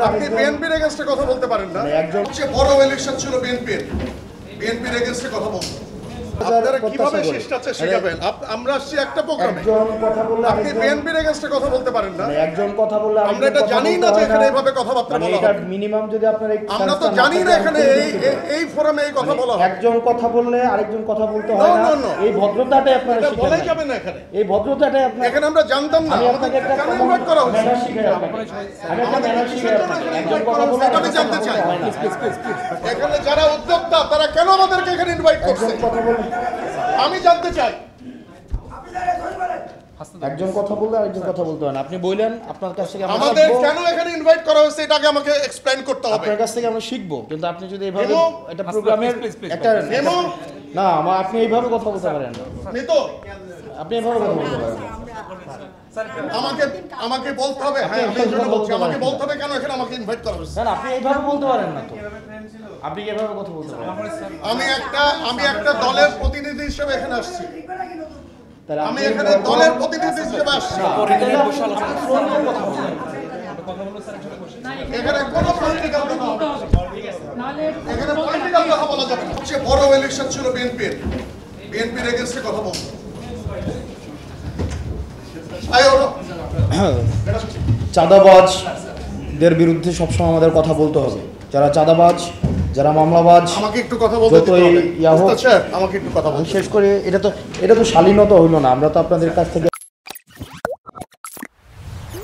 আপনি বিএনপির এগেইনস্টে কথা বলতে পারেন না। সবচেয়ে বড় ইলেকশন ছিল বিএনপির এগেইনস্টে কথা বলতে। আপনারা কিভাবে শিষ্টাচার শেখাবেন? আমরা আসছি একটা প্রোগ্রামে, আপনি বিএনপির এগেইনস্টে কথা বলতে পারেন না। একজন কথা বললে আমরা এটা জানি না যে এখানে এইভাবে কথাবার্তা বলা এটা হবে। মিনিমাম যদি আপনার আমরা তো জানি না এখানে এই ফোরামে এই কথা বলা হবে। একজন কথা বললে আরেকজন কথা বলতে হয় না। এই ভদ্রতাটাই আপনারা শিখেন। বলাই যাবে না এখানে। এই ভদ্রতাটাই আপনারা এখানে আমরা জানতাম না। আমাদের কেন ইনভাইট করা হচ্ছে? ম্যানার শিখাই আপনাকে। আমি একটা ম্যানার শিখাই আপনাকে। একজন কথা বললে আমি জানতে চাই এখানে যারা উদ্যোক্তা তারা কেন আমাদেরকে এখানে ইনভাইট করছে? কথা বলে আমি জানতে চাই। একজন কথা বললে আরেকজন কথা বলতে হয় না। আপনি বললেন আপনার কাছ থেকে আমাদের কেন এখানে ইনভাইট করা হয়েছে এটাকে আমাকে এক্সপ্লেইন করতে হবে। আপনার কাছ থেকে আমরা শিখবো, কিন্তু আপনি যদি এইভাবে একটা প্রোগ্রামের একটা না আপনি এইভাবে কথা বলতে পারেন না। আপনি এইভাবে কথা বলতে পারেন না। আমাকে বলতে হবে। হ্যাঁ আমি এটা বলছি, আমাকে বলতে হবে কেন এখানে আমাকে ইনভাইট করা হয়েছে। না আপনি এইভাবে বলতে পারেন না তো। আপনি কিভাবে কথা বলতে পারেন? আমি একটা দলের প্রতিনিধি হিসেবে এখানে আসছি। আমি এখানে দলের প্রতিনিধি হিসেবে আসছি। এখানে কোনো পলিটিক্যাল কথা হবে না। এখানে পলিটিক্যাল কথা বলা যাবে না। সবচেয়ে বড় ইলেকশন ছিল বিএনপির এগেইনস্টে কথা বলতে। চাঁদাবাজদের বিরুদ্ধে সবসময় আমাদের কথা বলতে হবে। যারা চাঁদাবাজ, যারা মামলাবাজ, আমাকে একটু কথা বলতে দিতে হবে। আমাকে একটু কথা বলতে শেষ করে এটা তো শালীনতা হইল না। আমরা তো আপনাদের কাছ থেকে